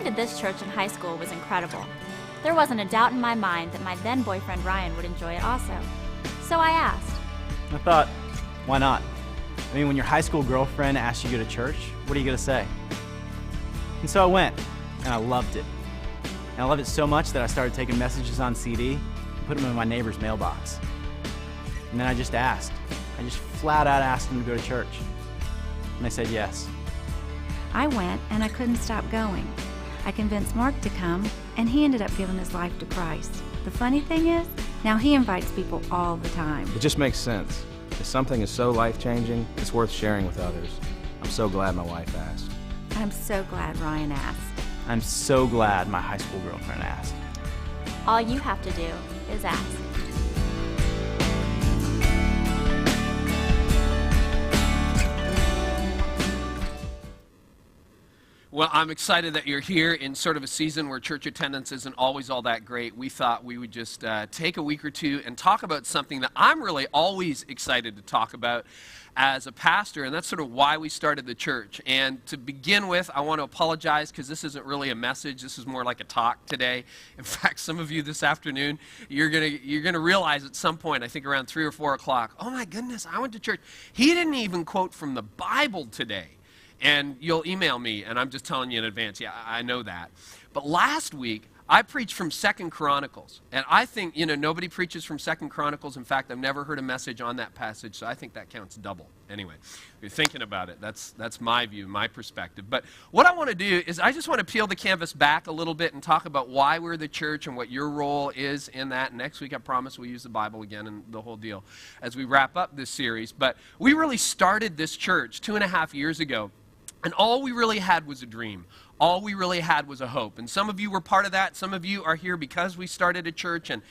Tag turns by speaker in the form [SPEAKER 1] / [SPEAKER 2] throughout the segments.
[SPEAKER 1] attended this church in high school was incredible. There wasn't a doubt in my mind that my then boyfriend Ryan would enjoy it also. So I asked.
[SPEAKER 2] I thought, why not? I mean, when your high school girlfriend asks you to go to church, what are you going to say? And so I went, and I loved it. And I loved it so much that I started taking messages on CD and put them in my neighbor's mailbox. And then I just asked. I just flat out asked them to go to church. And they said yes.
[SPEAKER 3] I went, and I couldn't stop going. I convinced Mark to come, and he ended up giving his life to Christ. The funny thing is, now he invites people all the time.
[SPEAKER 4] It just makes sense. If something is so life-changing, it's worth sharing with others. I'm so glad my wife asked.
[SPEAKER 3] I'm so glad Ryan asked.
[SPEAKER 2] I'm so glad my high school girlfriend asked.
[SPEAKER 1] All you have to do is ask.
[SPEAKER 5] Well, I'm excited that you're here in sort of a season where church attendance isn't always all that great. We thought we would just take a week or two and talk about something that I'm really always excited to talk about as a pastor, and that's sort of why we started the church. And to begin with, I want to apologize because this isn't really a message. This is more like a talk today. In fact, some of you this afternoon, you're gonna realize at some point, I think around 3 or 4 o'clock, oh my goodness, I went to church. He didn't even quote from the Bible today. And you'll email me, and I'm just telling you in advance, yeah, I know that. But last week, I preached from 2 Chronicles. And I think, nobody preaches from 2 Chronicles. In fact, I've never heard a message on that passage, so I think that counts double. Anyway, if you're thinking about it, that's my view, my perspective. But what I want to do is I just want to peel the canvas back a little bit and talk about why we're the church and what your role is in that. Next week, I promise we'll use the Bible again and the whole deal as we wrap up this series. But we really started this church 2.5 years ago. And all we really had was a dream. All we really had was a hope. And some of you were part of that. Some of you are here because we started a church and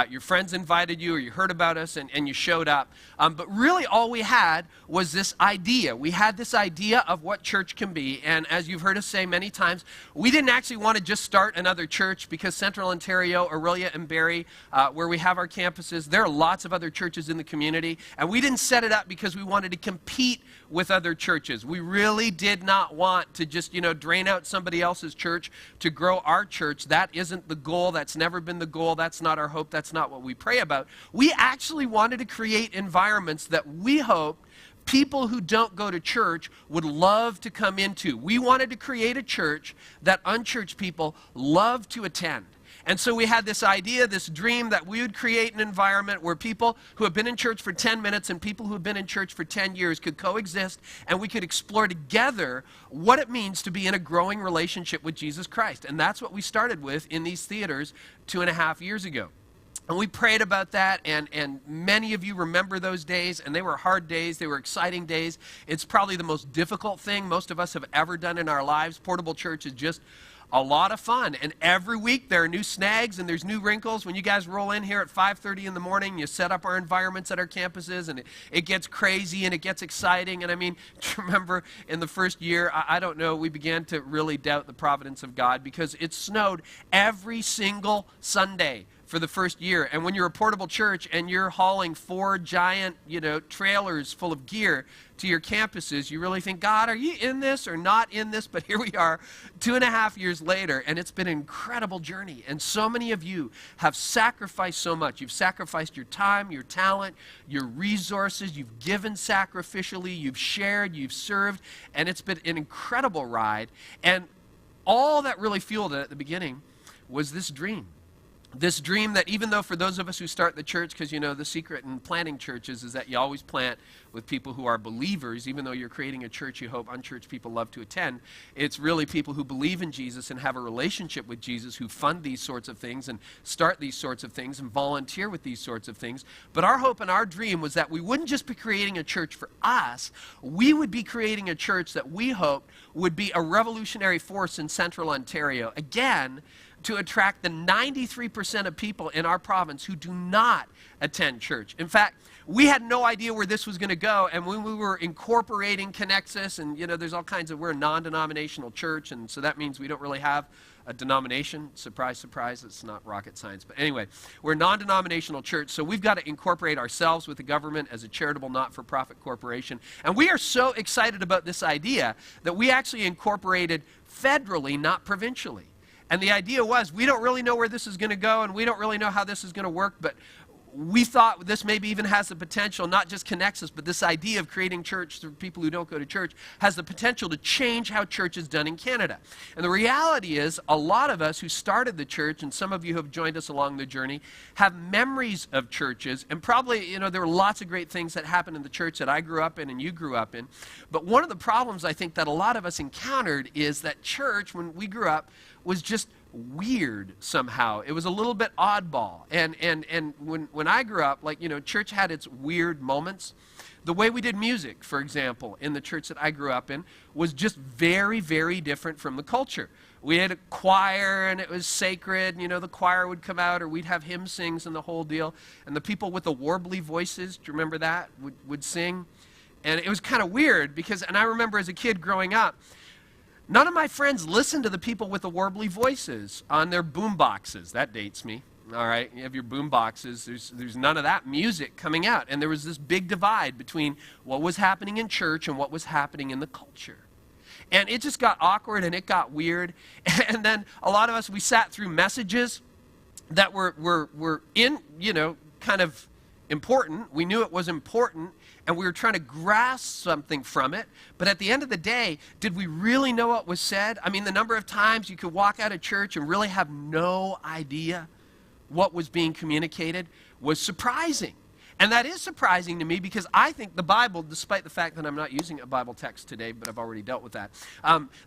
[SPEAKER 5] your friends invited you or you heard about us and you showed up. But really all we had was this idea. We had this idea of what church can be. And as you've heard us say many times, we didn't actually want to just start another church because Central Ontario, Orillia and Barrie, where we have our campuses, there are lots of other churches in the community. And we didn't set it up because we wanted to compete with other churches. We really did not want to just, drain out somebody else's church to grow our church. That isn't the goal. That's never been the goal. That's not our hope. That's not what we pray about. We actually wanted to create environments that we hoped people who don't go to church would love to come into. We wanted to create a church that unchurched people love to attend. And so we had this idea, this dream that we would create an environment where people who have been in church for 10 minutes and people who have been in church for 10 years could coexist, and we could explore together what it means to be in a growing relationship with Jesus Christ. And that's what we started with in these theaters 2.5 years ago. And we prayed about that, and many of you remember those days, and they were hard days. They were exciting days. It's probably the most difficult thing most of us have ever done in our lives. Portable church is just a lot of fun, and every week there are new snags and there's new wrinkles. When you guys roll in here at 5:30 in the morning, you set up our environments at our campuses, and it gets crazy and it gets exciting. And I mean, do you remember in the first year, I don't know, we began to really doubt the providence of God because it snowed every single Sunday for the first year. And when you're a portable church and you're hauling 4 giant, trailers full of gear to your campuses, you really think, God, are you in this or not in this? But here we are 2.5 years later, and it's been an incredible journey. And so many of you have sacrificed so much. You've sacrificed your time, your talent, your resources. You've given sacrificially. You've shared. You've served. And it's been an incredible ride. And all that really fueled it at the beginning was this dream. This dream that even though for those of us who start the church, because the secret in planting churches is that you always plant with people who are believers, even though you're creating a church you hope unchurched people love to attend, it's really people who believe in Jesus and have a relationship with Jesus who fund these sorts of things and start these sorts of things and volunteer with these sorts of things. But our hope and our dream was that we wouldn't just be creating a church for us, we would be creating a church that we hoped would be a revolutionary force in Central Ontario. Again, to attract the 93% of people in our province who do not attend church. In fact, we had no idea where this was going to go, and when we were incorporating Connexus, and there's all kinds of, we're a non-denominational church, and so that means we don't really have a denomination. Surprise, surprise, it's not rocket science. But anyway, we're a non-denominational church, so we've got to incorporate ourselves with the government as a charitable not-for-profit corporation. And we are so excited about this idea that we actually incorporated federally, not provincially. And the idea was, we don't really know where this is going to go, and we don't really know how this is going to work, but we thought this maybe even has the potential, not just connects us, but this idea of creating church through people who don't go to church has the potential to change how church is done in Canada. And the reality is, a lot of us who started the church, and some of you who have joined us along the journey, have memories of churches, and probably, there were lots of great things that happened in the church that I grew up in and you grew up in. But one of the problems I think that a lot of us encountered is that church, when we grew up, was just weird somehow. It was a little bit oddball. And when I grew up, church had its weird moments. The way we did music, for example, in the church that I grew up in, was just very, very different from the culture. We had a choir, and it was sacred. The choir would come out, or we'd have hymn sings and the whole deal. And the people with the warbly voices, do you remember that, would sing? And it was kind of weird because, and I remember as a kid growing up, none of my friends listened to the people with the warbly voices on their boom boxes. That dates me. All right, you have your boom boxes. There's none of that music coming out. And there was this big divide between what was happening in church and what was happening in the culture. And it just got awkward and it got weird. And then a lot of us, we sat through messages that were in, kind of important. We knew it was important. And we were trying to grasp something from it. But at the end of the day, did we really know what was said? I mean, the number of times you could walk out of church and really have no idea what was being communicated was surprising. And that is surprising to me because I think the Bible, despite the fact that I'm not using a Bible text today, but I've already dealt with that,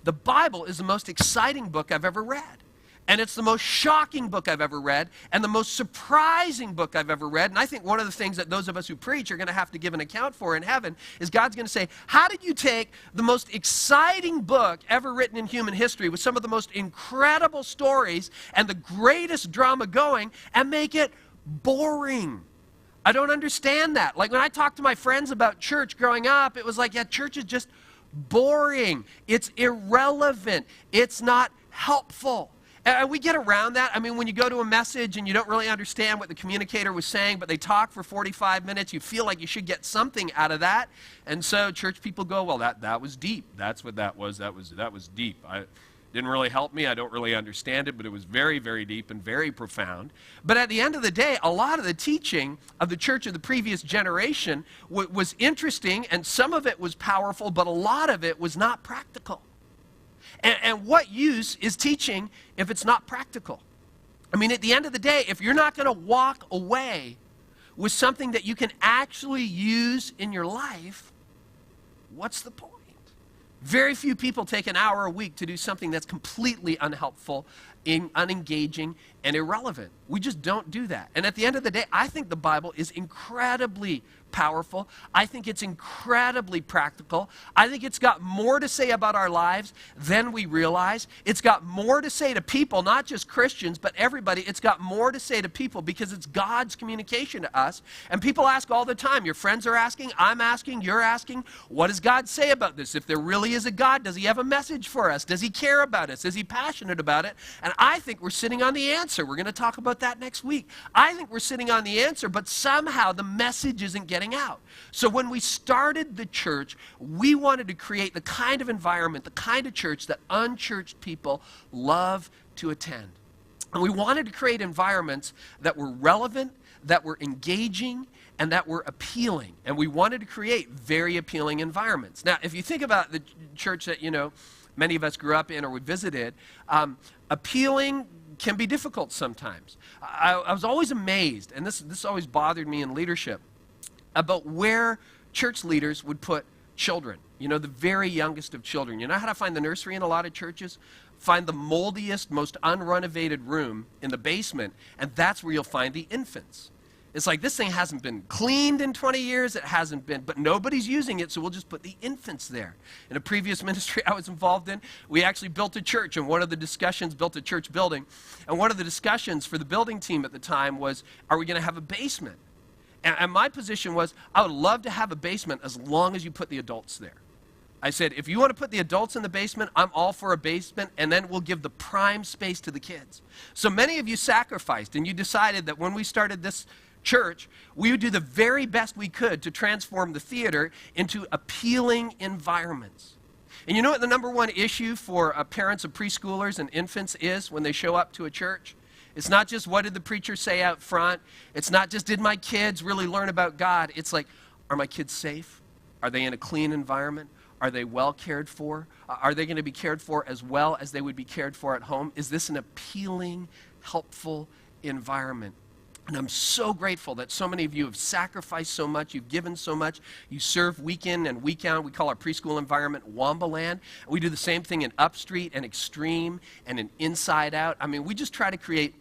[SPEAKER 5] the Bible is the most exciting book I've ever read. And it's the most shocking book I've ever read and the most surprising book I've ever read. And I think one of the things that those of us who preach are going to have to give an account for in heaven is God's going to say, how did you take the most exciting book ever written in human history with some of the most incredible stories and the greatest drama going and make it boring? I don't understand that. Like when I talk to my friends about church growing up, it was like, yeah, church is just boring. It's irrelevant. It's not helpful. And we get around that. I mean, when you go to a message and you don't really understand what the communicator was saying, but they talk for 45 minutes, you feel like you should get something out of that. And so church people go, well, that was deep. That's what that was. That was deep. It didn't really help me. I don't really understand it, but it was very, very deep and very profound. But at the end of the day, a lot of the teaching of the church of the previous generation was interesting, and some of it was powerful, but a lot of it was not practical. And what use is teaching if it's not practical? I mean, at the end of the day, if you're not going to walk away with something that you can actually use in your life, what's the point? Very few people take an hour a week to do something that's completely unhelpful, unengaging, and irrelevant. We just don't do that. And at the end of the day, I think the Bible is incredibly powerful. I think it's incredibly practical. I think it's got more to say about our lives than we realize. It's got more to say to people, not just Christians, but everybody. It's got more to say to people because it's God's communication to us. And people ask all the time. Your friends are asking, I'm asking, you're asking, what does God say about this? If there really is a God, does he have a message for us? Does he care about us? Is he passionate about it? And I think we're sitting on the answer. We're going to talk about that next week. I think we're sitting on the answer, but somehow the message isn't getting out. So when we started the church, we wanted to create the kind of environment, the kind of church that unchurched people love to attend. And we wanted to create environments that were relevant, that were engaging, and that were appealing. And we wanted to create very appealing environments. Now, if you think about the church that, many of us grew up in or we visited, appealing can be difficult sometimes. I was always amazed, and this always bothered me in leadership, about where church leaders would put children, the very youngest of children. You know how to find the nursery in a lot of churches? Find the moldiest, most unrenovated room in the basement, and that's where you'll find the infants. It's like, this thing hasn't been cleaned in 20 years, it hasn't been, but nobody's using it, so we'll just put the infants there. In a previous ministry I was involved in, we actually built a church, and one of the discussions, built a church building, and one of the discussions for the building team at the time was, are we going to have a basement? And my position was, I would love to have a basement as long as you put the adults there. I said, if you want to put the adults in the basement, I'm all for a basement, and then we'll give the prime space to the kids. So many of you sacrificed, and you decided that when we started this church, we would do the very best we could to transform the theater into appealing environments. And you know what the number one issue for parents of preschoolers and infants is when they show up to a church? It's not just what did the preacher say out front. It's not just did my kids really learn about God. It's like, are my kids safe? Are they in a clean environment? Are they well cared for? Are they going to be cared for as well as they would be cared for at home? Is this an appealing, helpful environment? And I'm so grateful that so many of you have sacrificed so much, you've given so much, you serve week in and week out. We call our preschool environment Wambaland. We do the same thing in Upstreet and Extreme and in Inside Out. I mean, we just try to create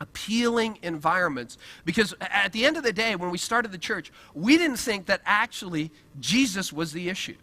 [SPEAKER 5] appealing environments, because at the end of the day, when we started the church, we didn't think that actually Jesus was the issue.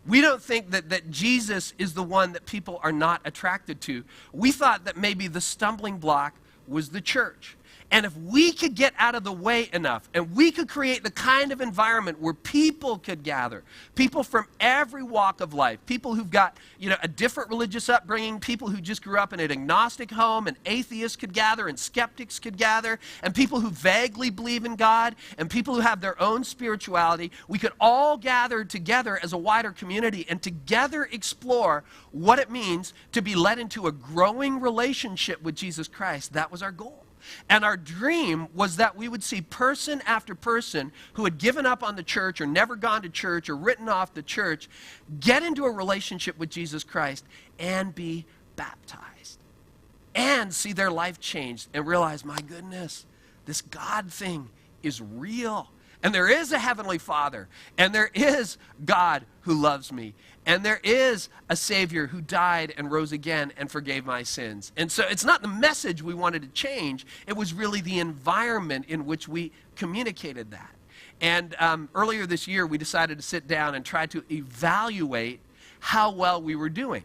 [SPEAKER 5] We don't think that Jesus is the one that people are not attracted to. We thought that maybe the stumbling block was the church. And if we could get out of the way enough, and we could create the kind of environment where people could gather, people from every walk of life, people who've got, a different religious upbringing, people who just grew up in an agnostic home, and atheists could gather, and skeptics could gather, and people who vaguely believe in God, and people who have their own spirituality, we could all gather together as a wider community and together explore what it means to be led into a growing relationship with Jesus Christ. That was our goal. And our dream was that we would see person after person who had given up on the church or never gone to church or written off the church get into a relationship with Jesus Christ and be baptized and see their life changed and realize, my goodness, this God thing is real. And there is a Heavenly Father, and there is God who loves me, and there is a Savior who died and rose again and forgave my sins. And so it's not the message we wanted to change, it was really the environment in which we communicated that. And earlier this year, we decided to sit down and try to evaluate how well we were doing.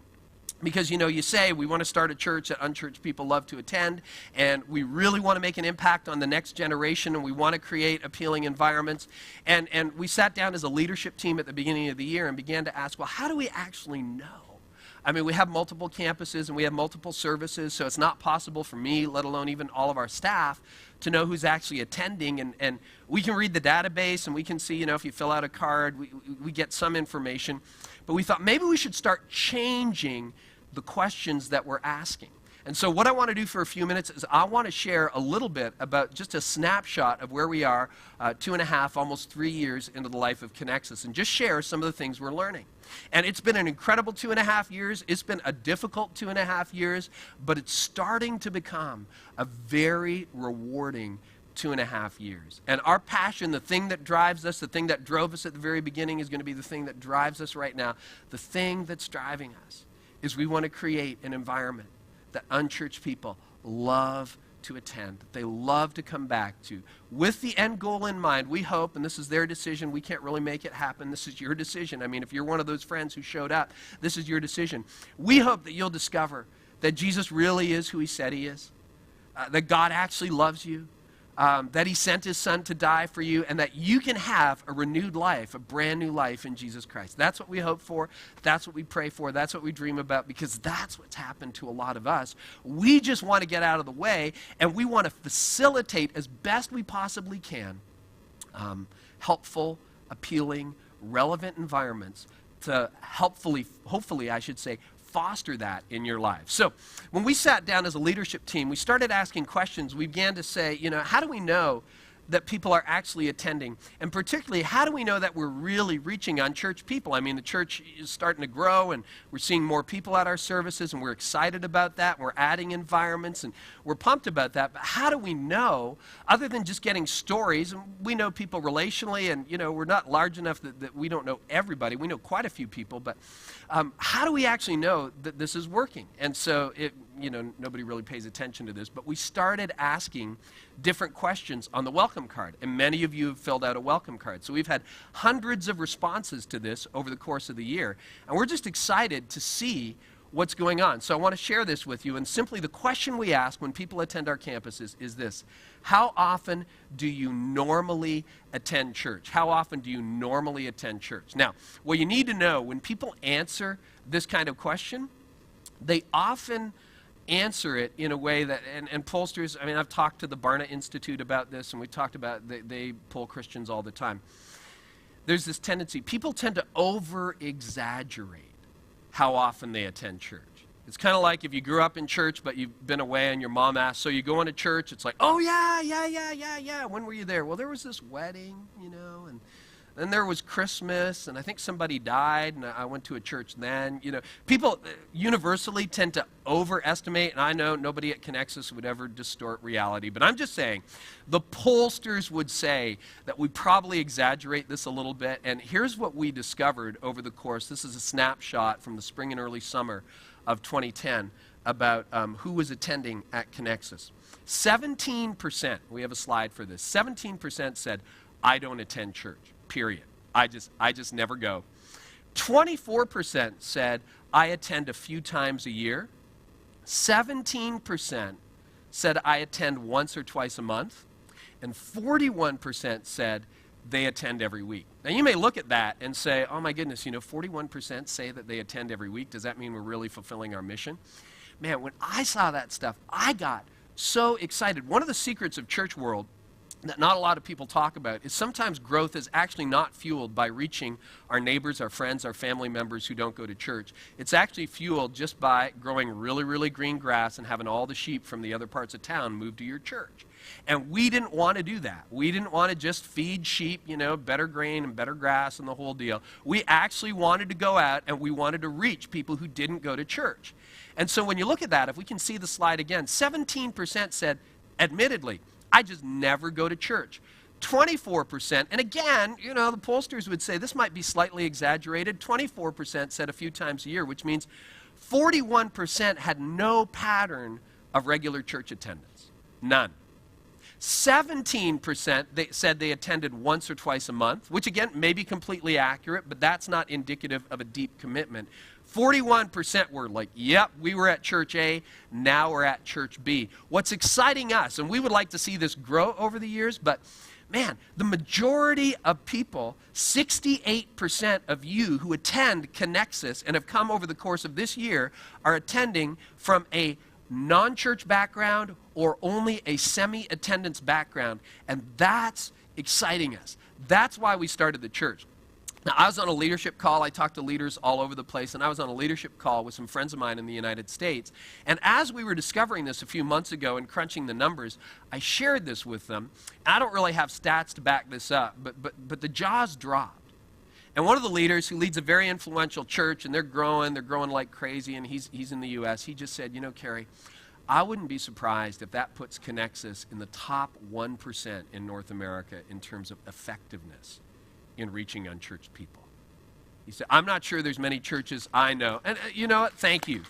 [SPEAKER 5] Because, you say we want to start a church that unchurched people love to attend, and we really want to make an impact on the next generation, and we want to create appealing environments. And we sat down as a leadership team at the beginning of the year and began to ask, well, how do we actually know? I mean, we have multiple campuses and we have multiple services, so it's not possible for me, let alone even all of our staff, to know who's actually attending. And we can read the database and we can see, if you fill out a card, we get some information. But we thought maybe we should start changing the questions that we're asking. And so what I want to do for a few minutes is I want to share a little bit about just a snapshot of where we are 2.5, almost 3 years into the life of Connexus, and just share some of the things we're learning. And it's been an incredible 2.5 years. It's been a difficult 2.5 years, but it's starting to become a very rewarding 2.5 years. And our passion, the thing that drives us, the thing that drove us at the very beginning is going to be the thing that drives us right now. The thing that's driving us is we want to create an environment that unchurched people love to attend, that they love to come back to, with the end goal in mind. We hope, and this is their decision, we can't really make it happen, this is your decision. I mean, if you're one of those friends who showed up, this is your decision. We hope that you'll discover that Jesus really is who he said he is, that God actually loves you, that he sent his son to die for you, and that you can have a renewed life, a brand new life in Jesus Christ. That's what we hope for. That's what we pray for. That's what we dream about, because that's what's happened to a lot of us. We just want to get out of the way, and we want to facilitate as best we possibly can helpful, appealing, relevant environments to hopefully, I should say, foster that in your life. So when we sat down as a leadership team, we started asking questions. We began to say, how do we know that people are actually attending? And particularly, how do we know that we're really reaching unchurched people? I mean, the church is starting to grow, and we're seeing more people at our services, and we're excited about that. We're adding environments, and we're pumped about that. But how do we know, other than just getting stories? And we know people relationally, and, we're not large enough that we don't know everybody. We know quite a few people, but how do we actually know that this is working? And so, nobody really pays attention to this, but we started asking different questions on the welcome card, and many of you have filled out a welcome card. So we've had hundreds of responses to this over the course of the year, and we're just excited to see what's going on. So I want to share this with you. And simply the question we ask when people attend our campuses is this: how often do you normally attend church? How often do you normally attend church? Now, what you need to know, when people answer this kind of question, they often answer it in a way that, and pollsters, I mean, I've talked to the Barna Institute about this, and we talked about, they poll Christians all the time. There's this tendency, people tend to over-exaggerate how often they attend church. It's kind of like if you grew up in church, but you've been away and your mom asked, so you go into church, it's like, oh yeah, when were you there? Well, there was this wedding, you know, and then there was Christmas, and I think somebody died, and I went to a church then. You know, people universally tend to overestimate, and I know nobody at Connexus would ever distort reality, but I'm just saying, the pollsters would say that we probably exaggerate this a little bit, and here's what we discovered over the course. This is a snapshot from the spring and early summer of 2010 about who was attending at Connexus. 17%, we have a slide for this, 17% said, I don't attend church, period. I just never go. 24% said, I attend a few times a year. 17% said, I attend once or twice a month. And 41% said, they attend every week. Now, you may look at that and say, oh my goodness, you know, 41% say that they attend every week. Does that mean we're really fulfilling our mission? Man, when I saw that stuff, I got so excited. One of the secrets of church world that not a lot of people talk about is sometimes growth is actually not fueled by reaching our neighbors, our friends, our family members who don't go to church. It's actually fueled just by growing really, really green grass and having all the sheep from the other parts of town move to your church. And we didn't want to do that. We didn't want to just feed sheep, you know, better grain and better grass and the whole deal. We actually wanted to go out and we wanted to reach people who didn't go to church. And so when you look at that, if we can see the slide again, 17% said, admittedly, I just never go to church. 24%, and again, you know, the pollsters would say this might be slightly exaggerated. 24% said a few times a year, which means 41% had no pattern of regular church attendance. None. 17% said they attended once or twice a month, which again may be completely accurate, but that's not indicative of a deep commitment. 41% were like, yep, we were at church A, now we're at church B. What's exciting us, and we would like to see this grow over the years, but man, the majority of people, 68% of you who attend Connexus and have come over the course of this year are attending from a non-church background or only a semi-attendance background, and that's exciting us. That's why we started the church. Now, I was on a leadership call. I talked to leaders all over the place, and I was on a leadership call with some friends of mine in the United States. And as we were discovering this a few months ago and crunching the numbers, I shared this with them. I don't really have stats to back this up, but the jaws dropped. And one of the leaders who leads a very influential church, and they're growing like crazy, and he's in the U.S., he just said, you know, Kerry, I wouldn't be surprised if that puts Connexus in the top 1% in North America in terms of effectiveness in reaching unchurched people. He said, I'm not sure there's many churches I know. And you know what? Thank you.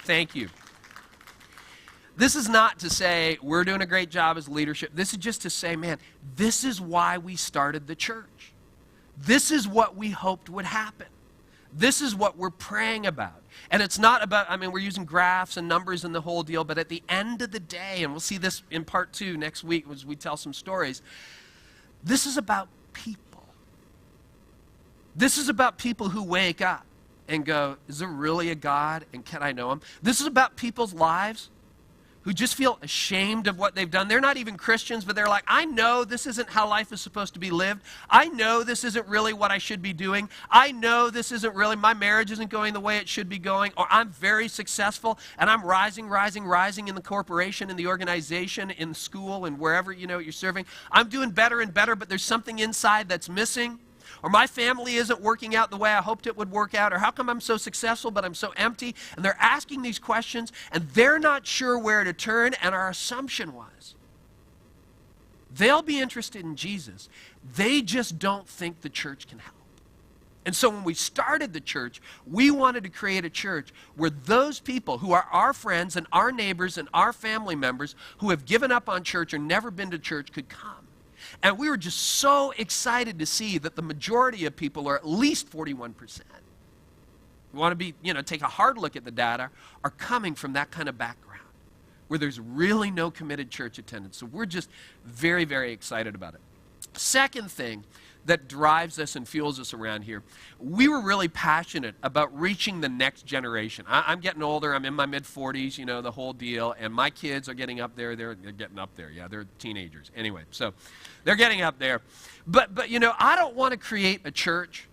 [SPEAKER 5] This is not to say we're doing a great job as leadership. This is just to say, man, this is why we started the church. This is what we hoped would happen. This is what we're praying about. And it's not about, I mean, we're using graphs and numbers and the whole deal, but at the end of the day, and we'll see this in part 2 next week as we tell some stories, this is about people. This is about people who wake up and go, is there really a God, and can I know him? This is about people's lives who just feel ashamed of what they've done. They're not even Christians, but they're like, I know this isn't how life is supposed to be lived. I know this isn't really what I should be doing. I know this isn't really, my marriage isn't going the way it should be going, or I'm very successful, and I'm rising in the corporation, in the organization, in school, and wherever, you know, you're serving. I'm doing better and better, but there's something inside that's missing. Or my family isn't working out the way I hoped it would work out, or how come I'm so successful but I'm so empty? And they're asking these questions, and they're not sure where to turn, and our assumption was they'll be interested in Jesus. They just don't think the church can help. And so when we started the church, we wanted to create a church where those people who are our friends and our neighbors and our family members who have given up on church or never been to church could come. And we were just so excited to see that the majority of people, or at least 41%, we want to be, take a hard look at the data, are coming from that kind of background where there's really no committed church attendance. So we're just very, very excited about it. Second thing that drives us and fuels us around here, we were really passionate about reaching the next generation. I'm getting older. I'm in my mid-40s, the whole deal. And my kids are getting up there. They're getting up there. Yeah, they're teenagers. Anyway, so they're getting up there. But I don't want to create a church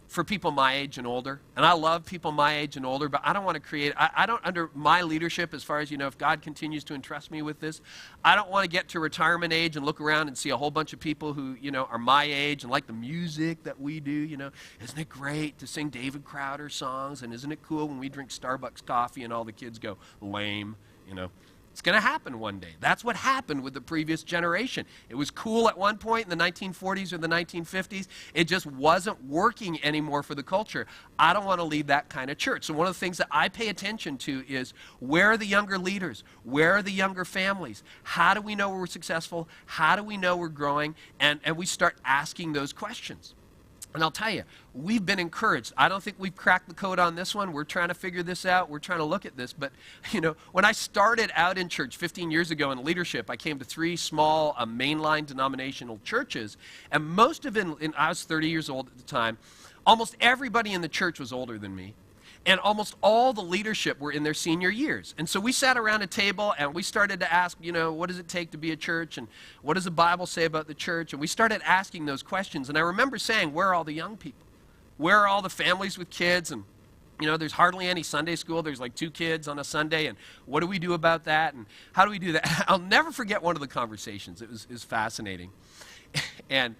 [SPEAKER 5] for people my age and older. And I love people my age and older, but I don't want to create, I don't, under my leadership, as far as, if God continues to entrust me with this, I don't want to get to retirement age and look around and see a whole bunch of people who, are my age and like the music that we do, Isn't it great to sing David Crowder songs? And isn't it cool when we drink Starbucks coffee and all the kids go, lame, It's going to happen one day. That's what happened with the previous generation. It was cool at one point in the 1940s or the 1950s. It just wasn't working anymore for the culture. I don't want to lead that kind of church. So one of the things that I pay attention to is, where are the younger leaders? Where are the younger families? How do we know we're successful? How do we know we're growing? And we start asking those questions. And I'll tell you, we've been encouraged. I don't think we've cracked the code on this one. We're trying to figure this out. We're trying to look at this. But, when I started out in church 15 years ago in leadership, I came to 3 small mainline denominational churches. And most of it, I was 30 years old at the time, almost everybody in the church was older than me. And almost all the leadership were in their senior years. And so we sat around a table and we started to ask, what does it take to be a church? And what does the Bible say about the church? And we started asking those questions. And I remember saying, where are all the young people? Where are all the families with kids? And, there's hardly any Sunday school. There's like 2 kids on a Sunday. And what do we do about that? And how do we do that? I'll never forget one of the conversations. It was fascinating. And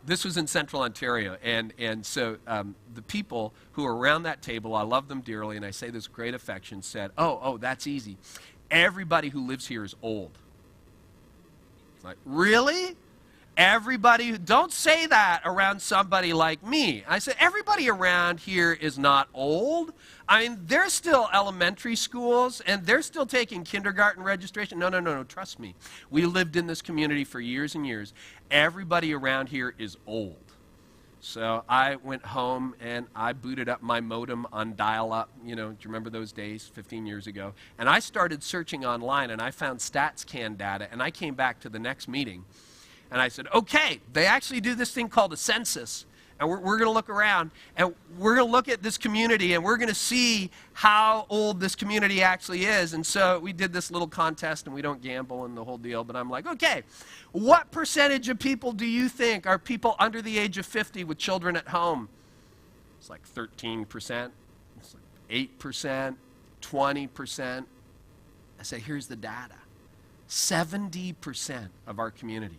[SPEAKER 5] this was in Central Ontario. And so the people who were around that table, I love them dearly, and I say this with great affection, said, oh, that's easy. Everybody who lives here is old. It's like, really? Everybody? Don't say that around somebody like me. I said, everybody around here is not old. I mean, there's still elementary schools, and they're still taking kindergarten registration. No, trust me. We lived in this community for years and years. Everybody around here is old. So I went home, and I booted up my modem on dial-up. Do you remember those days, 15 years ago? And I started searching online, and I found StatsCan data, and I came back to the next meeting. And I said, okay, they actually do this thing called a census. And we're going to look around, and we're going to look at this community, and we're going to see how old this community actually is. And so we did this little contest, and we don't gamble and the whole deal. But I'm like, okay, what percentage of people do you think are people under the age of 50 with children at home? It's like 13%. It's like 8%, 20%. I say, here's the data. 70% of our community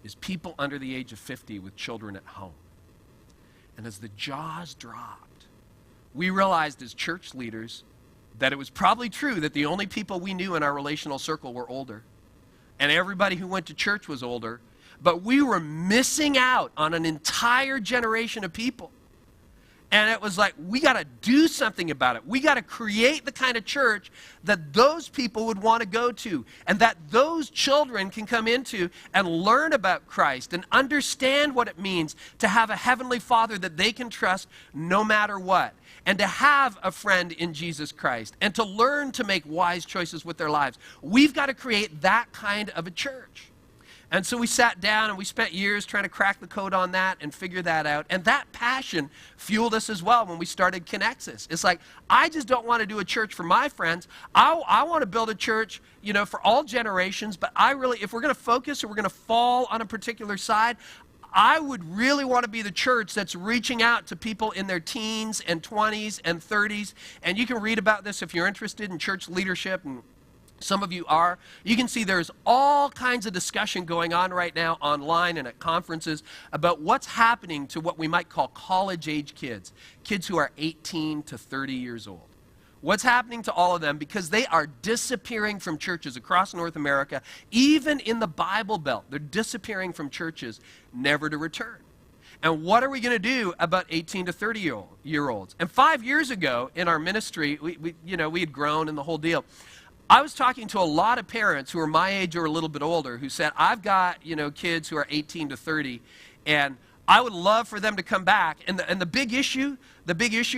[SPEAKER 5] is people under the age of 50 with children at home. And as the jaws dropped, we realized as church leaders that it was probably true that the only people we knew in our relational circle were older, and everybody who went to church was older, but we were missing out on an entire generation of people. And it was like, we got to do something about it. We got to create the kind of church that those people would want to go to, and that those children can come into and learn about Christ and understand what it means to have a heavenly Father that they can trust no matter what, and to have a friend in Jesus Christ, and to learn to make wise choices with their lives. We've got to create that kind of a church. And so we sat down and we spent years trying to crack the code on that and figure that out. And that passion fueled us as well when we started Connexus. It's like, I just don't want to do a church for my friends. I want to build a church, for all generations. But if we're going to focus or we're going to fall on a particular side, I would really want to be the church that's reaching out to people in their teens and 20s and 30s. And you can read about this if you're interested in church leadership, and some of you are. You can see there's all kinds of discussion going on right now online and at conferences about what's happening to what we might call college-age kids, kids who are 18 to 30 years old. What's happening to all of them? Because they are disappearing from churches across North America, even in the Bible Belt. They're disappearing from churches, never to return. And what are we going to do about 18 to 30-year-olds? And 5 years ago in our ministry, we had grown and the whole deal. I was talking to a lot of parents who are my age or a little bit older who said, I've got, kids who are 18 to 30, and I would love for them to come back. And the big issue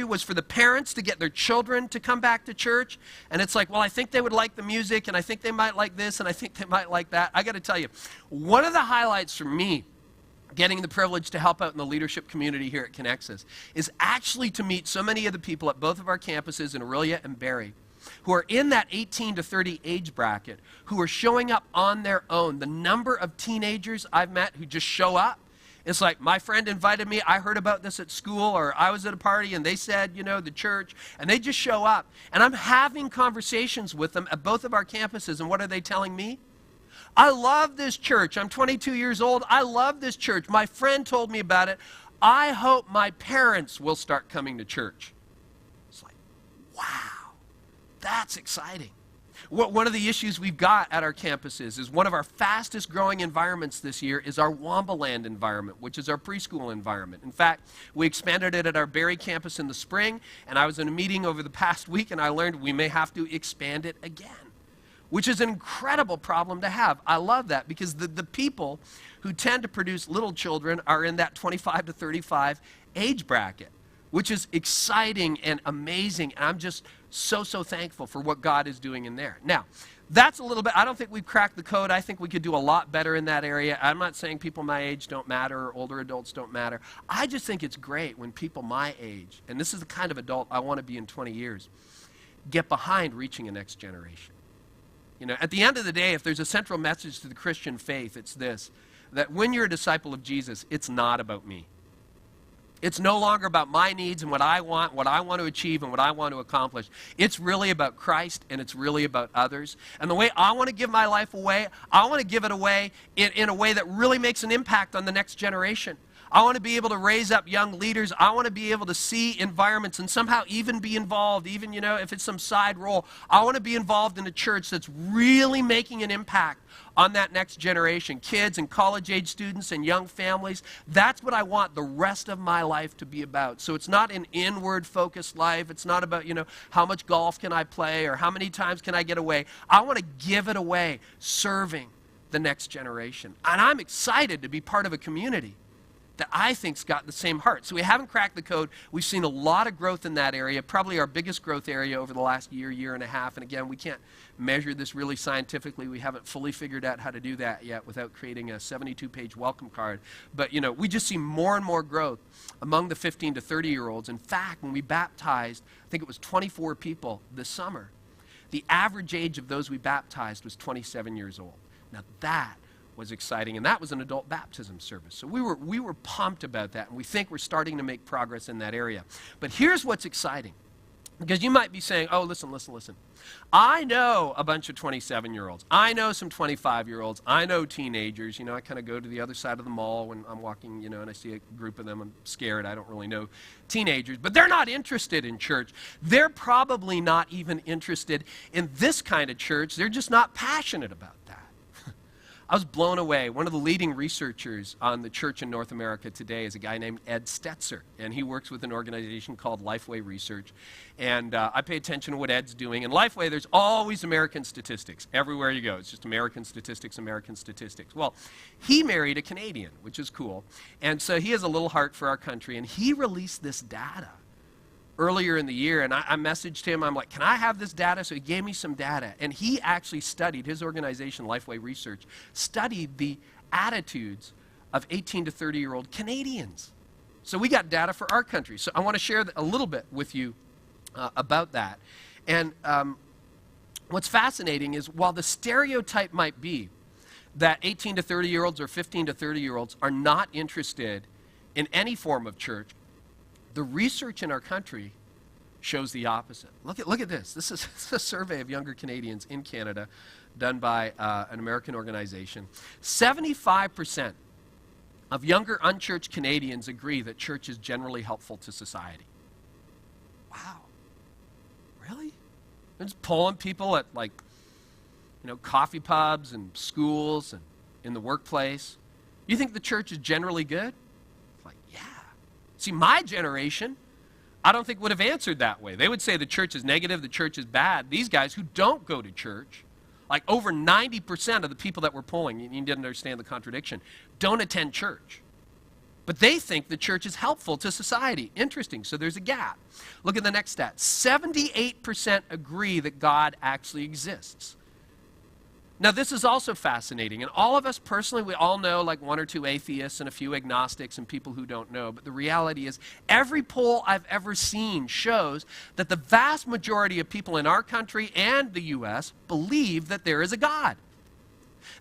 [SPEAKER 5] was for the parents to get their children to come back to church. And it's like, well, I think they would like the music, and I think they might like this, and I think they might like that. I got to tell you, one of the highlights for me, getting the privilege to help out in the leadership community here at Connexus, is actually to meet so many of the people at both of our campuses in Orillia and Barrie who are in that 18 to 30 age bracket, who are showing up on their own. The number of teenagers I've met who just show up. It's like, my friend invited me, I heard about this at school, or I was at a party and they said, you know, the church, and they just show up. And I'm having conversations with them at both of our campuses, and what are they telling me? I love this church. I'm 22 years old. I love this church. My friend told me about it. I hope my parents will start coming to church. It's like, wow, that's exciting. One of the issues we've got at our campuses is one of our fastest growing environments this year is our Wambaland environment, which is our preschool environment. In fact, we expanded it at our Barrie campus in the spring, and I was in a meeting over the past week, and I learned we may have to expand it again, which is an incredible problem to have. I love that, because the people who tend to produce little children are in that 25 to 35 age bracket, which is exciting and amazing. And I'm just so thankful for what God is doing in there. Now, that's a little bit, I don't think we've cracked the code. I think we could do a lot better in that area. I'm not saying people my age don't matter or older adults don't matter. I just think it's great when people my age, and this is the kind of adult I want to be in 20 years, get behind reaching a next generation. You know, at the end of the day, if there's a central message to the Christian faith, it's this, that when you're a disciple of Jesus, it's not about me. It's no longer about my needs and what I want to achieve, and what I want to accomplish. It's really about Christ, and it's really about others. And the way I want to give my life away, I want to give it away in a way that really makes an impact on the next generation. I want to be able to raise up young leaders. I want to be able to see environments and somehow even be involved, even, you know, if it's some side role. I want to be involved in a church that's really making an impact on that next generation, kids and college-age students and young families. That's what I want the rest of my life to be about. So it's not an inward-focused life. It's not about, you know, how much golf can I play or how many times can I get away. I want to give it away serving the next generation. And I'm excited to be part of a community that I think's got the same heart. So we haven't cracked the code. We've seen a lot of growth in that area, probably our biggest growth area over the last year and a half. And again, we can't measure this really scientifically. We haven't fully figured out how to do that yet without creating a 72-page welcome card. But, you know, we just see more and more growth among the 15 to 30-year-olds. In fact, when we baptized, I think it was 24 people this summer, the average age of those we baptized was 27 years old. Now that was exciting, and that was an adult baptism service. So we were pumped about that, and we think we're starting to make progress in that area. But here's what's exciting, because you might be saying, oh, listen. I know a bunch of 27-year-olds. I know some 25-year-olds. I know teenagers. You know, I kind of go to the other side of the mall when I'm walking, you know, and I see a group of them. I'm scared. I don't really know teenagers. But they're not interested in church. They're probably not even interested in this kind of church. They're just not passionate about that. I was blown away. One of the leading researchers on the church in North America today is a guy named Ed Stetzer, and he works with an organization called Lifeway Research. And I pay attention to what Ed's doing. In Lifeway, there's always American statistics. Everywhere you go, it's just American statistics. Well, he married a Canadian, which is cool. And so he has a little heart for our country, and he released this data earlier in the year, and I messaged him. I'm like, can I have this data? So he gave me some data, and he actually studied, his organization, Lifeway Research, studied the attitudes of 18 to 30-year-old Canadians. So we got data for our country. So I want to share a little bit with you about that. And what's fascinating is, while the stereotype might be that 18 to 30-year-olds or 15 to 30-year-olds are not interested in any form of church, the research in our country shows the opposite. Look at this. This is a survey of younger Canadians in Canada done by an American organization. 75% of younger unchurched Canadians agree that church is generally helpful to society. Wow. Really? They're just polling people at, like, you know, coffee pubs and schools and in the workplace. You think the church is generally good? Like, yeah. See, my generation, I don't think would have answered that way. They would say the church is negative, the church is bad. These guys who don't go to church, like over 90% of the people that we're polling, you need to understand the contradiction, don't attend church. But they think the church is helpful to society. Interesting. So there's a gap. Look at the next stat. 78% agree that God actually exists. Now, this is also fascinating. And all of us personally, we all know like one or two atheists and a few agnostics and people who don't know. But the reality is, every poll I've ever seen shows that the vast majority of people in our country and the U.S. believe that there is a God.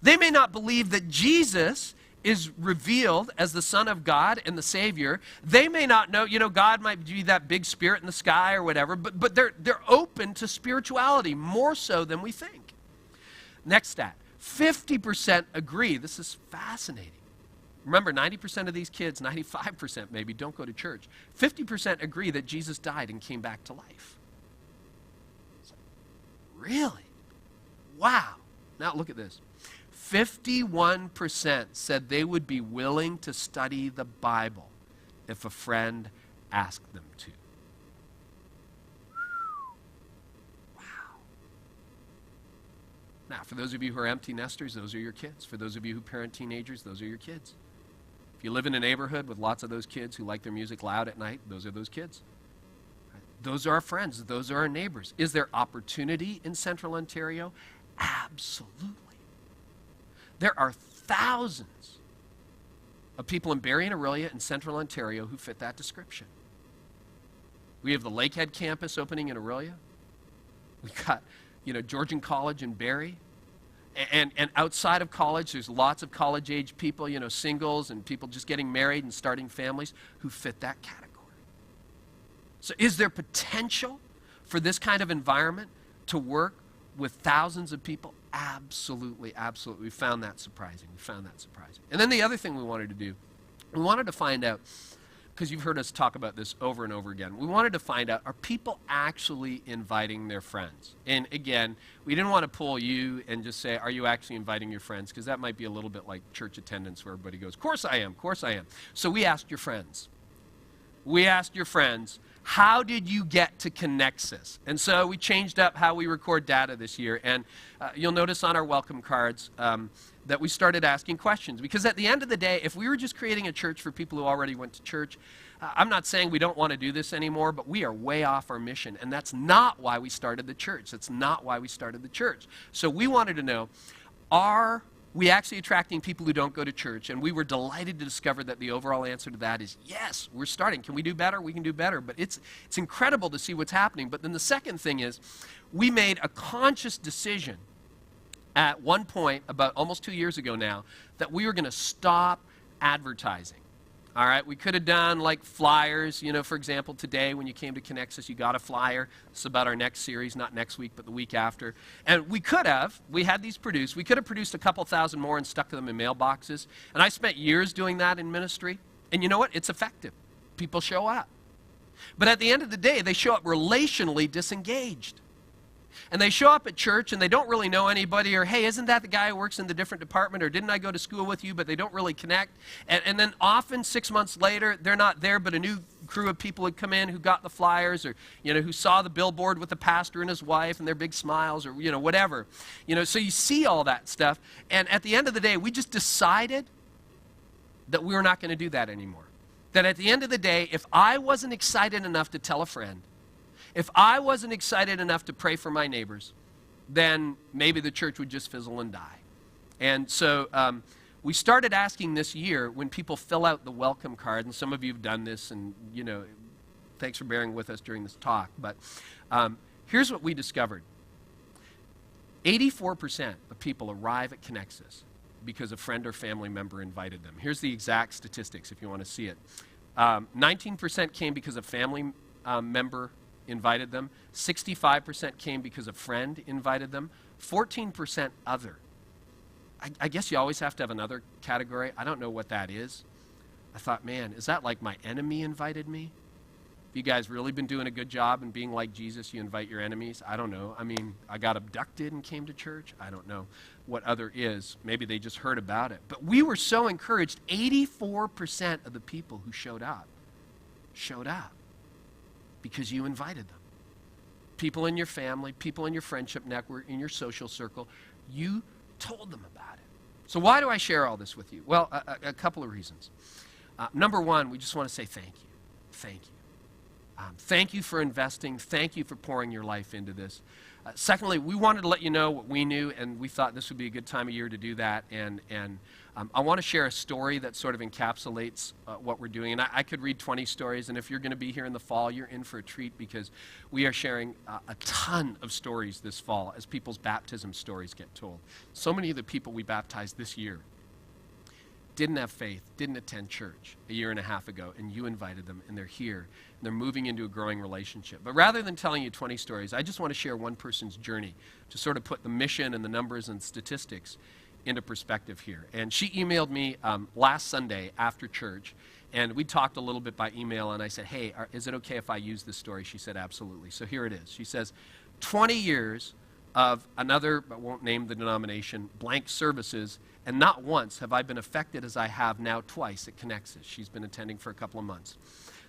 [SPEAKER 5] They may not believe that Jesus is revealed as the Son of God and the Savior. They may not know, God might be that big spirit in the sky or whatever, but they're open to spirituality more so than we think. Next stat, 50% agree. This is fascinating. Remember, 90% of these kids, 95% maybe, don't go to church. 50% agree that Jesus died and came back to life. Really? Wow. Now look at this. 51% said they would be willing to study the Bible if a friend asked them to. Wow. Now, for those of you who are empty nesters, those are your kids. For those of you who parent teenagers, those are your kids. If you live in a neighborhood with lots of those kids who like their music loud at night, those are those kids. Those are our friends. Those are our neighbors. Is there opportunity in Central Ontario? Absolutely. There are thousands of people in Barrie and Orillia in Central Ontario who fit that description. We have the Lakehead campus opening in Orillia. We've got, Georgian College in Barrie. And outside of college, there's lots of college-age people, singles and people just getting married and starting families who fit that category. So is there potential for this kind of environment to work with thousands of people? Absolutely, absolutely. We found that surprising. And then the other thing we wanted to do, we wanted to find out, because you've heard us talk about this over and over again, we wanted to find out, are people actually inviting their friends? And again, we didn't want to pull you and just say, are you actually inviting your friends? Because that might be a little bit like church attendance where everybody goes, of course I am. So we asked your friends. How did you get to Connexus? And so we changed up how we record data this year. And you'll notice on our welcome cards that we started asking questions. Because at the end of the day, if we were just creating a church for people who already went to church, I'm not saying we don't want to do this anymore, but we are way off our mission. And that's not why we started the church. So we wanted to know, are we actually attracting people who don't go to church? And we were delighted to discover that the overall answer to that is yes, we're starting. Can we do better? We can do better. But it's incredible to see what's happening. But then the second thing is we made a conscious decision at one point, about almost 2 years ago now, that we were going to stop advertising. All right, we could have done like flyers, for example, today when you came to Connexus, you got a flyer. It's about our next series, not next week, but the week after. And we had these produced. We could have produced a couple thousand more and stuck them in mailboxes. And I spent years doing that in ministry. And you know what? It's effective. People show up. But at the end of the day, they show up relationally disengaged. And they show up at church and they don't really know anybody, or hey, isn't that the guy who works in the different department, or didn't I go to school with you, but they don't really connect. And then often 6 months later, they're not there, but a new crew of people had come in who got the flyers, or who saw the billboard with the pastor and his wife and their big smiles, or whatever. So you see all that stuff. And at the end of the day, we just decided that we were not going to do that anymore. That at the end of the day, if I wasn't excited enough to tell a friend, if I wasn't excited enough to pray for my neighbors, then maybe the church would just fizzle and die. And so we started asking this year when people fill out the welcome card, and some of you have done this, and thanks for bearing with us during this talk, but here's what we discovered. 84% of people arrive at Connexus because a friend or family member invited them. Here's the exact statistics if you want to see it. 19% came because a family member invited them. 65% came because a friend invited them. 14% other. I guess you always have to have another category. I don't know what that is. I thought, man, is that like my enemy invited me? Have you guys really been doing a good job in being like Jesus? You invite your enemies? I don't know. I mean, I got abducted and came to church. I don't know what other is. Maybe they just heard about it. But we were so encouraged. 84% of the people who showed up because you invited them. People in your family, people in your friendship network, in your social circle, you told them about it. So why do I share all this with you? Well, a couple of reasons. Number one, we just want to say thank you. Thank you. Thank you for investing. Thank you for pouring your life into this. Secondly, we wanted to let you know what we knew, and we thought this would be a good time of year to do that. And I want to share a story that sort of encapsulates what we're doing. And I could read 20 stories, and if you're going to be here in the fall, you're in for a treat because we are sharing a ton of stories this fall as people's baptism stories get told. So many of the people we baptized this year didn't have faith, didn't attend church a year and a half ago, and you invited them, and they're here, and they're moving into a growing relationship. But rather than telling you 20 stories, I just want to share one person's journey to sort of put the mission and the numbers and statistics into perspective here. And she emailed me last Sunday after church, and we talked a little bit by email, and I said, hey, is it okay if I use this story? She said, absolutely. So here it is. She says, 20 years of another, I won't name the denomination, blank services, and not once have I been affected as I have now twice at Connexus. She's been attending for a couple of months.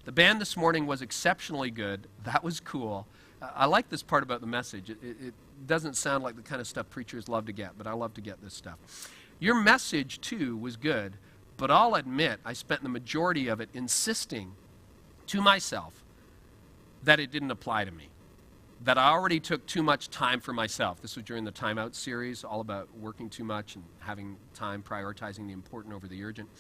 [SPEAKER 5] The band this morning was exceptionally good. That was cool. I like this part about the message. It doesn't sound like the kind of stuff preachers love to get, but I love to get this stuff. Your message, too, was good, but I'll admit I spent the majority of it insisting to myself that it didn't apply to me, that I already took too much time for myself. This was during the Time Out series, all about working too much and having time, prioritizing the important over the urgent.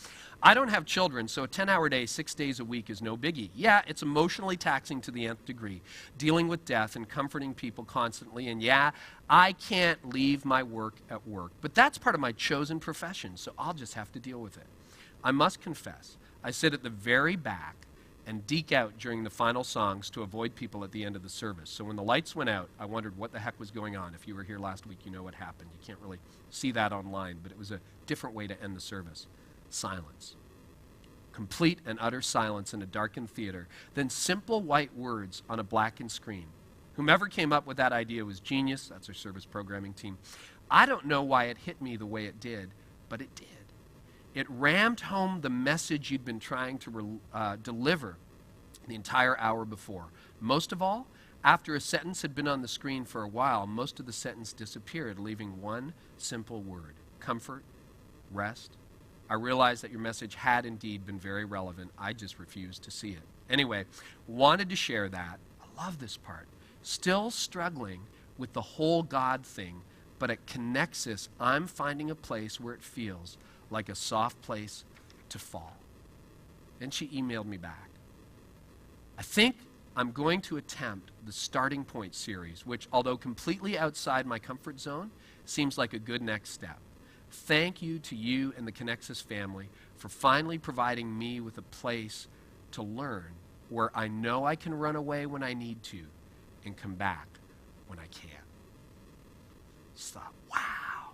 [SPEAKER 5] I don't have children, so a 10-hour day, 6 days a week is no biggie. Yeah, it's emotionally taxing to the nth degree, dealing with death and comforting people constantly, and yeah, I can't leave my work at work. But that's part of my chosen profession, so I'll just have to deal with it. I must confess, I sit at the very back and deke out during the final songs to avoid people at the end of the service. So when the lights went out, I wondered what the heck was going on. If you were here last week, you know what happened. You can't really see that online, but it was a different way to end the service. Silence. Complete and utter silence in a darkened theater. Then simple white words on a blackened screen. Whomever came up with that idea was genius. That's our service programming team. I don't know why it hit me the way it did, but it did. It rammed home the message you'd been trying to deliver the entire hour before. Most of all, after a sentence had been on the screen for a while, most of the sentence disappeared, leaving one simple word: comfort, rest. I realized that your message had indeed been very relevant. I just refused to see it. Anyway, wanted to share that. I love this part. Still struggling with the whole God thing, but at Connexus, I'm finding a place where it feels like a soft place to fall. Then she emailed me back. I think I'm going to attempt the Starting Point series, which, although completely outside my comfort zone, seems like a good next step. Thank you to you and the Connexus family for finally providing me with a place to learn where I know I can run away when I need to and come back when I can't. Just thought, wow,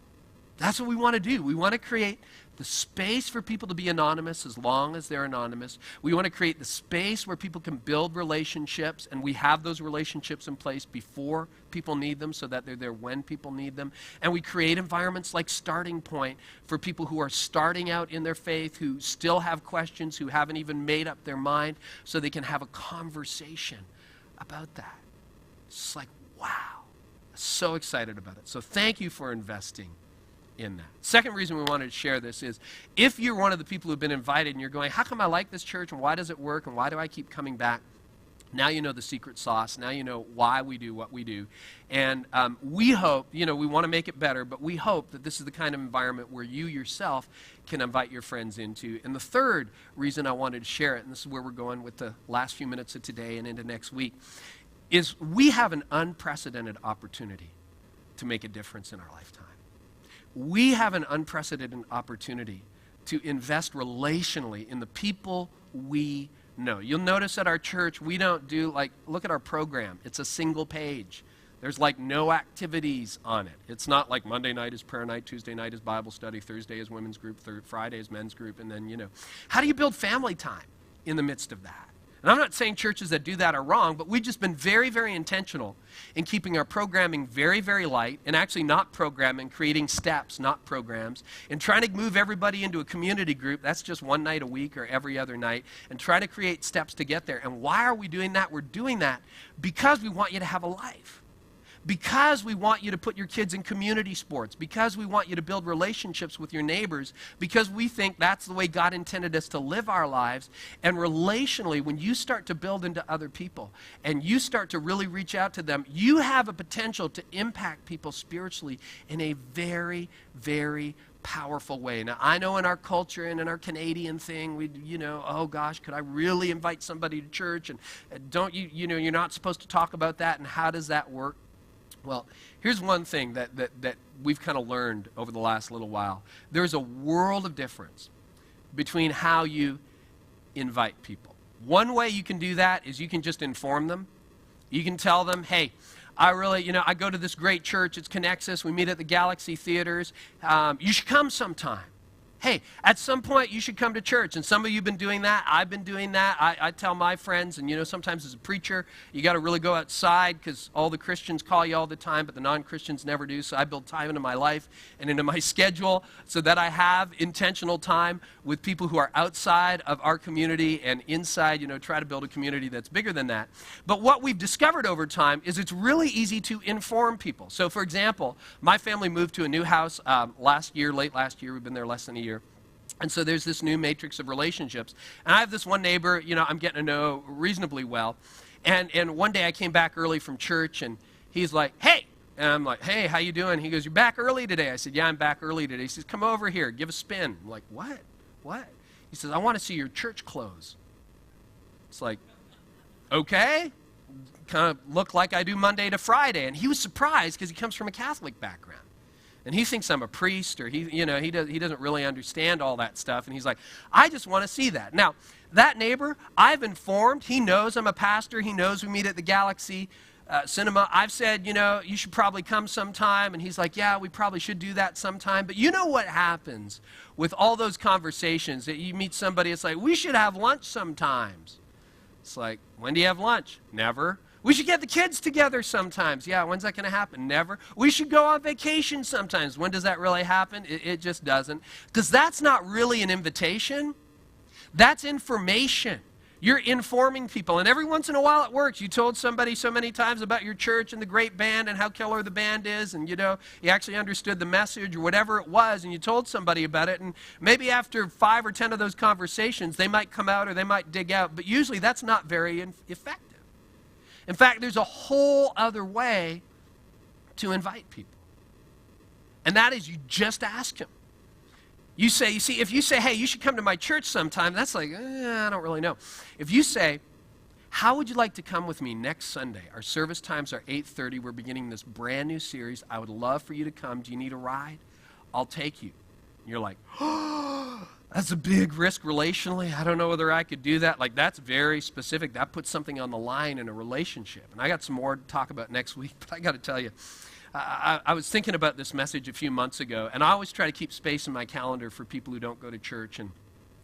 [SPEAKER 5] that's what we want to do. We want to create the space for people to be anonymous as long as they're anonymous. We want to create the space where people can build relationships, and we have those relationships in place before people need them so that they're there when people need them. And we create environments like Starting Point for people who are starting out in their faith, who still have questions, who haven't even made up their mind, so they can have a conversation about that. It's like, wow, so excited about it. So thank you for investing in that. Second reason we wanted to share this is if you're one of the people who've been invited and you're going, how come I like this church and why does it work and why do I keep coming back? Now you know the secret sauce. Now you know why we do what we do. And we hope, we want to make it better, but we hope that this is the kind of environment where you yourself can invite your friends into. And the third reason I wanted to share it, and this is where we're going with the last few minutes of today and into next week, is we have an unprecedented opportunity to make a difference in our lifetime. We have an unprecedented opportunity to invest relationally in the people we know. You'll notice at our church, we don't do look at our program. It's a single page. There's no activities on it. It's not like Monday night is prayer night, Tuesday night is Bible study, Thursday is women's group, Friday is men's group, and then, How do you build family time in the midst of that? And I'm not saying churches that do that are wrong, but we've just been very, very intentional in keeping our programming very, very light and actually not programming, creating steps, not programs, and trying to move everybody into a community group. That's just one night a week or every other night, and try to create steps to get there. And why are we doing that? We're doing that because we want you to have a life. because we want you to put your kids in community sports, because we want you to build relationships with your neighbors, because we think that's the way God intended us to live our lives. And relationally, when you start to build into other people and you start to really reach out to them, you have a potential to impact people spiritually in a very, very powerful way. Now, I know in our culture and in our Canadian thing, oh gosh, could I really invite somebody to church? And don't you're not supposed to talk about that, and how does that work? Well, here's one thing that we've kind of learned over the last little while. There's a world of difference between how you invite people. One way you can do that is you can just inform them. You can tell them, hey, I go to this great church. It's Connexus. We meet at the Galaxy Theaters. You should come sometime. Hey, at some point you should come to church. And some of you have been doing that. I've been doing that. I tell my friends, and sometimes as a preacher, you got to really go outside because all the Christians call you all the time, but the non-Christians never do. So I build time into my life and into my schedule so that I have intentional time with people who are outside of our community and inside, try to build a community that's bigger than that. But what we've discovered over time is it's really easy to inform people. So for example, my family moved to a new house late last year. We've been there less than a year. And so there's this new matrix of relationships. And I have this one neighbor, I'm getting to know reasonably well. And one day I came back early from church, and he's like, hey. And I'm like, hey, how you doing? He goes, you're back early today? I said, yeah, I'm back early today. He says, come over here, give a spin. I'm like, what? What? He says, I want to see your church clothes. It's like, okay. Kind of look like I do Monday to Friday. And he was surprised because he comes from a Catholic background. And he thinks I'm a priest, or he doesn't really understand all that stuff. And he's like, I just want to see that. Now, that neighbor, I've informed. He knows I'm a pastor. He knows we meet at the Galaxy Cinema. I've said, you should probably come sometime. And he's like, yeah, we probably should do that sometime. But you know what happens with all those conversations that you meet somebody, it's like, we should have lunch sometimes. It's like, when do you have lunch? Never. We should get the kids together sometimes. Yeah, when's that going to happen? Never. We should go on vacation sometimes. When does that really happen? It just doesn't. Because that's not really an invitation. That's information. You're informing people. And every once in a while it works. You told somebody so many times about your church and the great band and how killer the band is, and you actually understood the message or whatever it was, and you told somebody about it. And maybe after 5 or 10 of those conversations, they might come out or they might dig out. But usually that's not very effective. In fact, there's a whole other way to invite people. And that is you just ask them. If you say, hey, you should come to my church sometime, that's like, I don't really know. If you say, how would you like to come with me next Sunday? Our service times are 8:30. We're beginning this brand new series. I would love for you to come. Do you need a ride? I'll take you. And you're like, oh, that's a big risk relationally. I don't know whether I could do that. Like, that's very specific. That puts something on the line in a relationship. And I got some more to talk about next week, but I got to tell you, I was thinking about this message a few months ago, and I always try to keep space in my calendar for people who don't go to church, and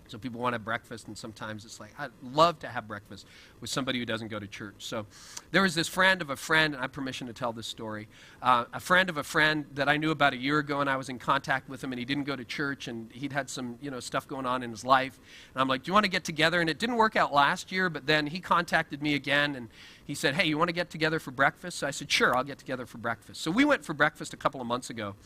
[SPEAKER 5] so people want to have breakfast, and sometimes it's like, I'd love to have breakfast with somebody who doesn't go to church. So there was this friend of a friend, and I have permission to tell this story, a friend of a friend that I knew about a year ago, and I was in contact with him, and he didn't go to church, and he'd had some stuff going on in his life. And I'm like, do you want to get together? And it didn't work out last year, but then he contacted me again, and he said, hey, you want to get together for breakfast? So I said, sure, I'll get together for breakfast. So we went for breakfast a couple of months ago.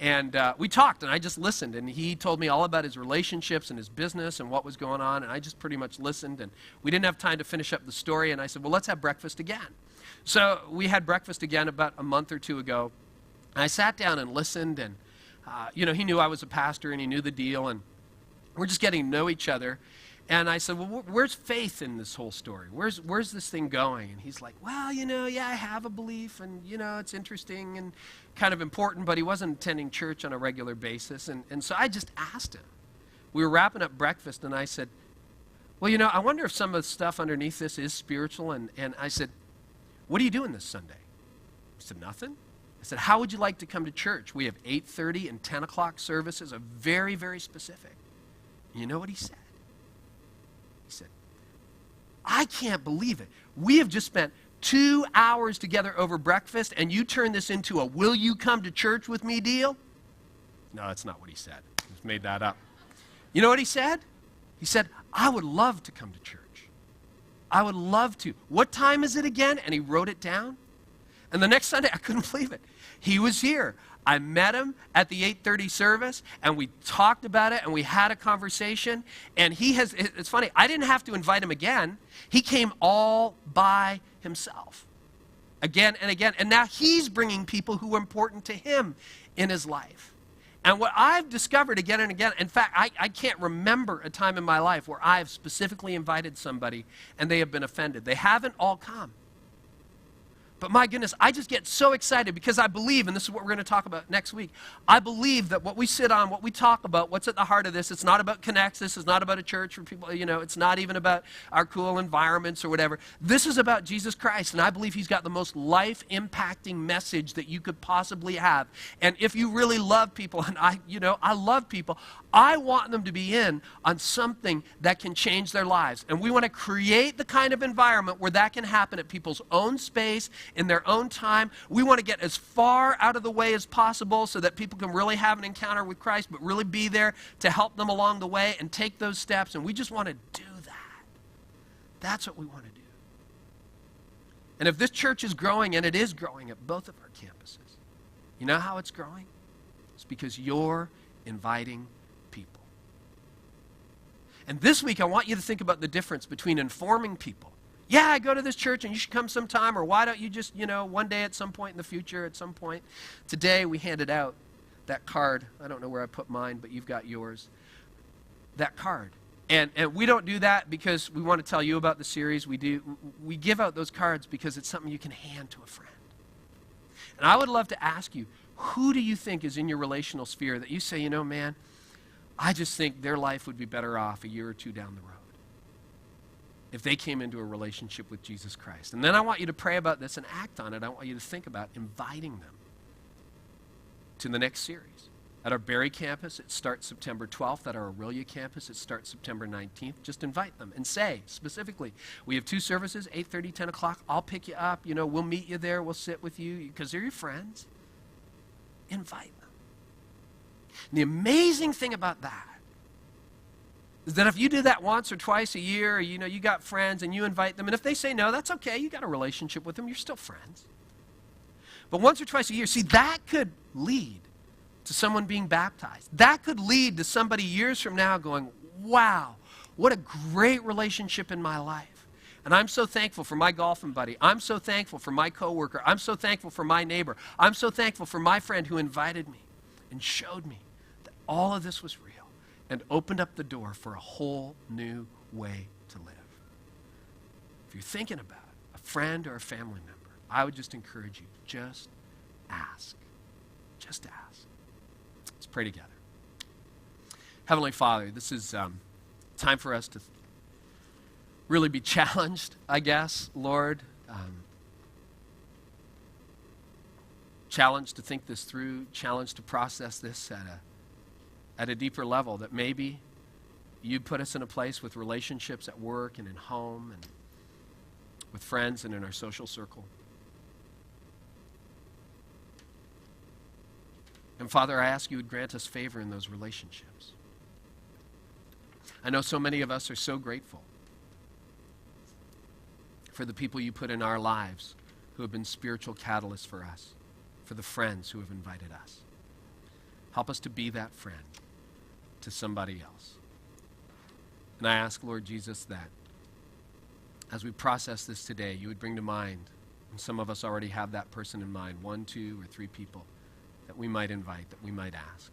[SPEAKER 5] And we talked, and I just listened, and he told me all about his relationships and his business and what was going on, and I just pretty much listened, and we didn't have time to finish up the story, and I said, well, let's have breakfast again. So we had breakfast again about a month or two ago, and I sat down and listened, and he knew I was a pastor, and he knew the deal, and we're just getting to know each other. And I said, well, where's faith in this whole story? Where's this thing going? And he's like, well, yeah, I have a belief, and, it's interesting and kind of important, but he wasn't attending church on a regular basis. And so I just asked him. We were wrapping up breakfast, and I said, well, I wonder if some of the stuff underneath this is spiritual. And I said, what are you doing this Sunday? He said, nothing. I said, how would you like to come to church? We have 8:30 and 10 o'clock services, are very, very specific. You know what he said? He said, I can't believe it. We have just spent 2 hours together over breakfast, and you turn this into a will you come to church with me deal? No, that's not what he said. He just made that up. You know what he said? He said, I would love to come to church. I would love to. What time is it again? And he wrote it down. And the next Sunday, I couldn't believe it. He was here. I met him at the 8:30 service, and we talked about it, and we had a conversation. And it's funny, I didn't have to invite him again. He came all by himself, again and again. And now he's bringing people who are important to him in his life. And what I've discovered again and again, in fact, I can't remember a time in my life where I've specifically invited somebody and they have been offended. They haven't all come. But my goodness, I just get so excited because I believe, and this is what we're going to talk about next week, I believe that what we sit on, what we talk about, what's at the heart of this, it's not about Connects, this is not about a church for people, it's not even about our cool environments or whatever. This is about Jesus Christ, and I believe he's got the most life-impacting message that you could possibly have. And if you really love people, and I love people, I want them to be in on something that can change their lives. And we want to create the kind of environment where that can happen at people's own space, in their own time. We want to get as far out of the way as possible so that people can really have an encounter with Christ, but really be there to help them along the way and take those steps. And we just want to do that. That's what we want to do. And if this church is growing, and it is growing at both of our campuses, you know how it's growing? It's because you're inviting people. And this week, I want you to think about the difference between informing people. Yeah, I go to this church and you should come sometime, or why don't you just, one day at some point in the future, at some point. Today, we handed out that card. I don't know where I put mine, but you've got yours. That card. And we don't do that because we want to tell you about the series. We give out those cards because it's something you can hand to a friend. And I would love to ask you, who do you think is in your relational sphere that you say, man, I just think their life would be better off a year or two down the road if they came into a relationship with Jesus Christ. And then I want you to pray about this and act on it. I want you to think about inviting them to the next series. At our Barrie campus, it starts September 12th. At our Aurelia campus, it starts September 19th. Just invite them and say specifically, we have 2 services, 8:30, 10 o'clock. I'll pick you up. We'll meet you there. We'll sit with you because they're your friends. Invite them. And the amazing thing about that is that if you do that once or twice a year, or, you got friends and you invite them, and if they say no, that's okay. You got a relationship with them. You're still friends. But once or twice a year, see, that could lead to someone being baptized. That could lead to somebody years from now going, wow, what a great relationship in my life. And I'm so thankful for my golfing buddy. I'm so thankful for my coworker. I'm so thankful for my neighbor. I'm so thankful for my friend who invited me and showed me that all of this was real and opened up the door for a whole new way to live. If you're thinking about a friend or a family member, I would just encourage you, just ask. Just ask. Let's pray together. Heavenly Father, this is time for us to really be challenged, I guess, Lord. Challenged to think this through, challenged to process this at a deeper level, that maybe you'd put us in a place with relationships at work and in home and with friends and in our social circle. And Father, I ask you would grant us favor in those relationships. I know so many of us are so grateful for the people you put in our lives who have been spiritual catalysts for us, for the friends who have invited us. Help us to be that friend to somebody else. And I ask, Lord Jesus, that as we process this today, you would bring to mind, and some of us already have that person in mind, 1, 2, or 3 people that we might invite, that we might ask.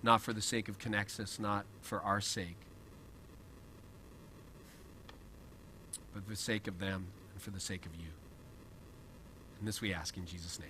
[SPEAKER 5] Not for the sake of Connexus, not for our sake, but for the sake of them and for the sake of you. And this we ask in Jesus' name.